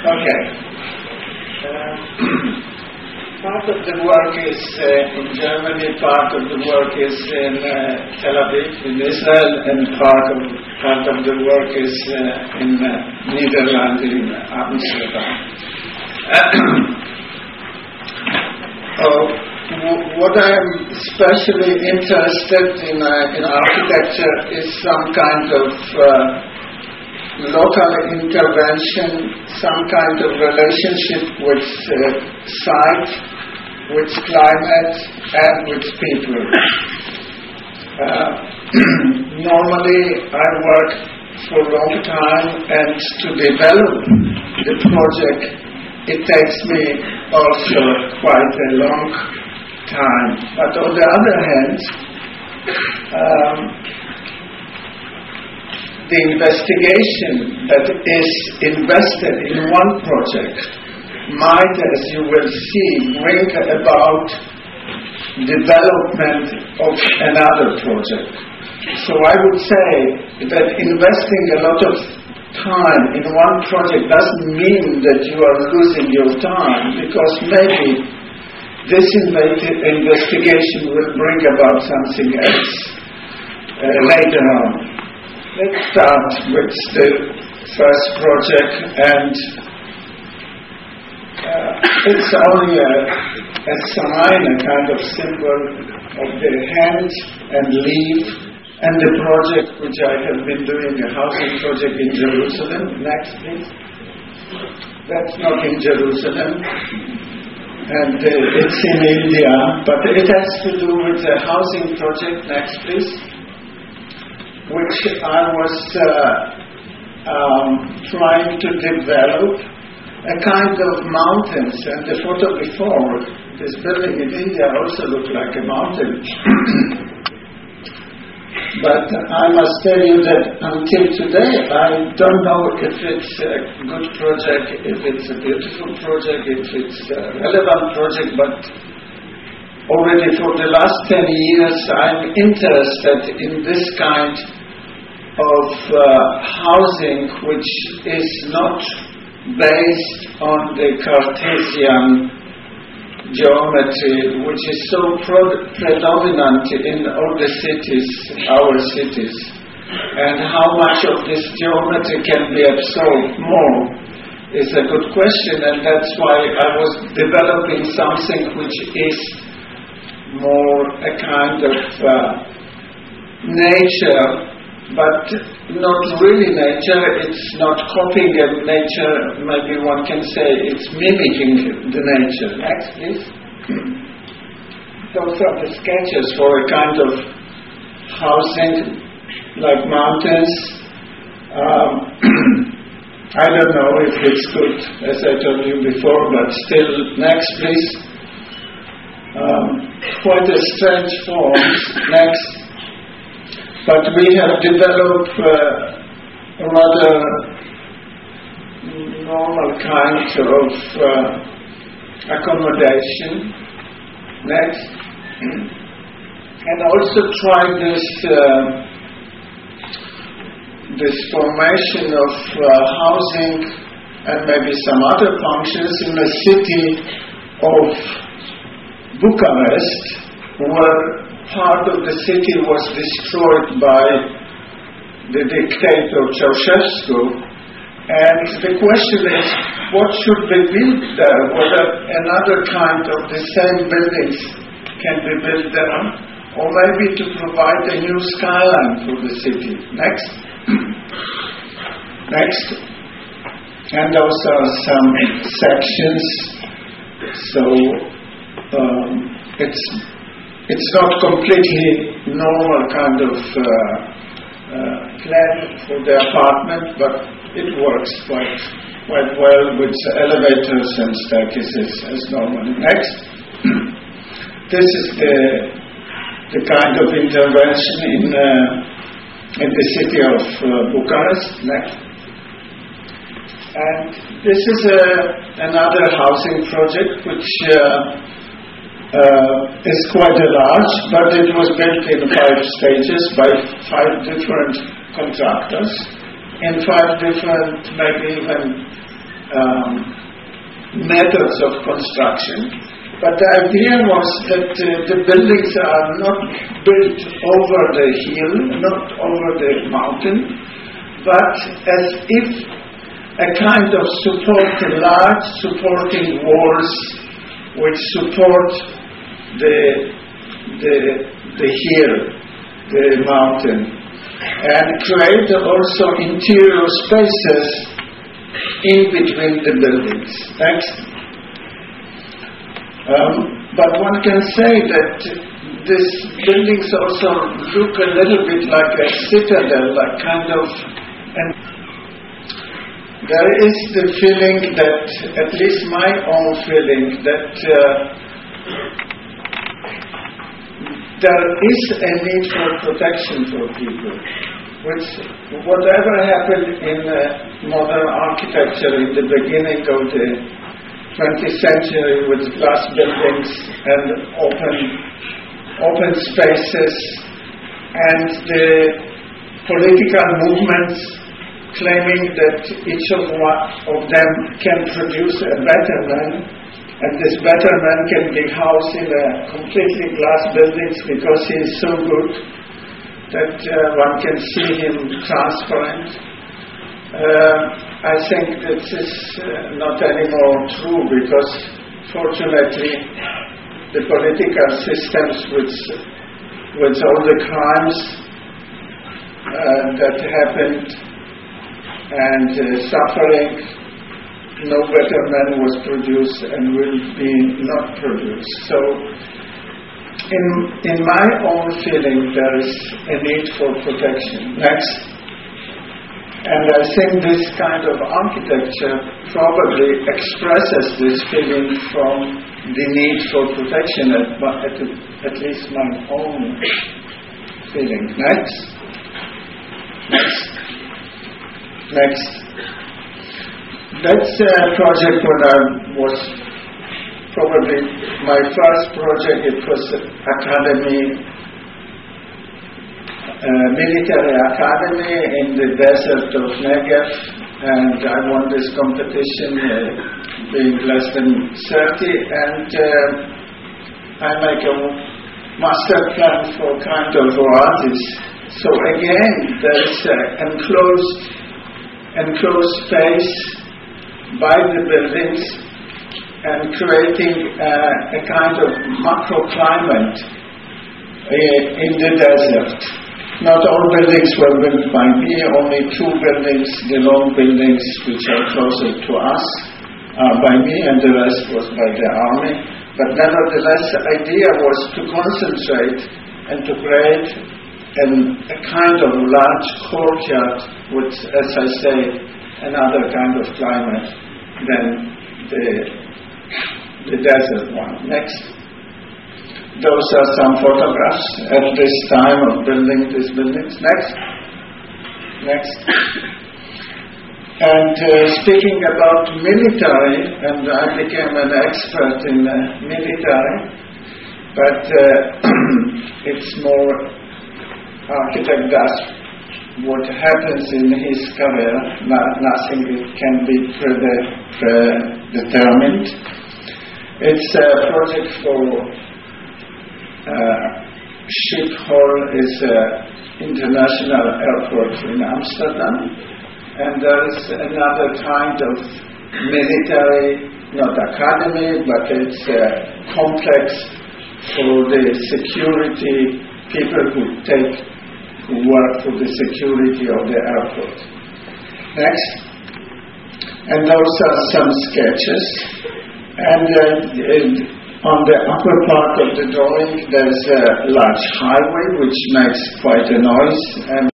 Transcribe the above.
Okay. Part of the work is in Germany, part of the work is in Tel Aviv, in Israel, and part of the work is in Netherlands, in Amsterdam. What I am especially interested in architecture is some kind of local intervention, some kind of relationship with site, with climate, and with people. Normally, I work for a long time, and to develop the project, it takes me also quite a long time. But on the other hand, the investigation that is invested in one project might, as you will see, bring about development of another project. So I would say that investing a lot of time in one project doesn't mean that you are losing your time, because maybe this investigation will bring about something else later on. Let's start with the first project, and it's only a sign, a kind of symbol of the hand and leaf, and the project which I have been doing, a housing project in Jerusalem. Next, please. That's not in Jerusalem, and it's in India, but it has to do with the housing project. Next, please. Which I was trying to develop a kind of mountains, and the photo before, this building in India also looked like a mountain. But I must tell you that until today, I don't know if it's a good project, if it's a beautiful project, if it's a relevant project, but already for the last 10 years, I'm interested in this kind of housing which is not based on the Cartesian geometry, which is so predominant in all the cities, our cities, and how much of this geometry can be absorbed more is a good question, and that's why I was developing something which is more a kind of nature, but not really nature. It's not copying of nature. Maybe one can say it's mimicking the nature. Next, please. Those are the sketches for a kind of housing like mountains. I don't know if it's good, as I told you before, but still. Next, please. Quite a strange form. Next. But we have developed a rather normal kind of accommodation. Next. And also tried this formation of housing and maybe some other functions in the city of Bucharest, where part of the city was destroyed by the dictator Ceausescu, and the question is, what should be built there? Whether another kind of the same buildings can be built there, or maybe to provide a new skyline for the city. Next. Next. And those are some sections, so it's not completely normal kind of plan for the apartment, but it works quite well with elevators and staircases as normal. Next. This is the kind of intervention in the city of Bucharest. Next. And this is another housing project which is quite large, but it was built in 5 stages by 5 different contractors, in 5 different, maybe even methods of construction. But the idea was that the buildings are not built over the hill, not over the mountain, but as if a kind of large supporting walls which support the hill, the mountain, and create also interior spaces in between the buildings. Next. But one can say that these buildings also look a little bit like a citadel, like kind of. And there is the feeling that, at least my own feeling, that there is a need for protection for people. Which, whatever happened in modern architecture in the beginning of the 20th century with glass buildings and open spaces, and the political movements claiming that each of them can produce a better man, and this better man can be housed in a completely glass buildings because he is so good that one can see him transparent. I think this is not anymore true, because fortunately the political systems with all the crimes that happened and suffering, no better man was produced and will be not produced. So in my own feeling there is a need for protection. Next. And I think this kind of architecture probably expresses this feeling from the need for protection, at least my own feeling. Next. That's a project when I was probably my first project. It was military academy in the desert of Negev, and I won this competition being less than 30, and I make a master plan for kind of oasis. So again, there is an enclosed space by the buildings and creating a kind of macroclimate in the desert. Not all buildings were built by me, only 2 buildings, the long buildings which are closer to us, are by me, and the rest was by the army. But nevertheless, the idea was to concentrate and to create a kind of large courtyard with, as I say, another kind of climate than the desert one. Next. Those are some photographs at this time of building these buildings. Next. And speaking about military, and I became an expert in military, but it's more architect does what happens in his career. Nothing can be predetermined. It's a project for Schiphol is an international airport in Amsterdam, and there is another kind of military, not academy, but it's a complex for the security people who work for the security of the airport. Next. And those are some sketches, and on the upper part of the drawing, there's a large highway which makes quite a noise, and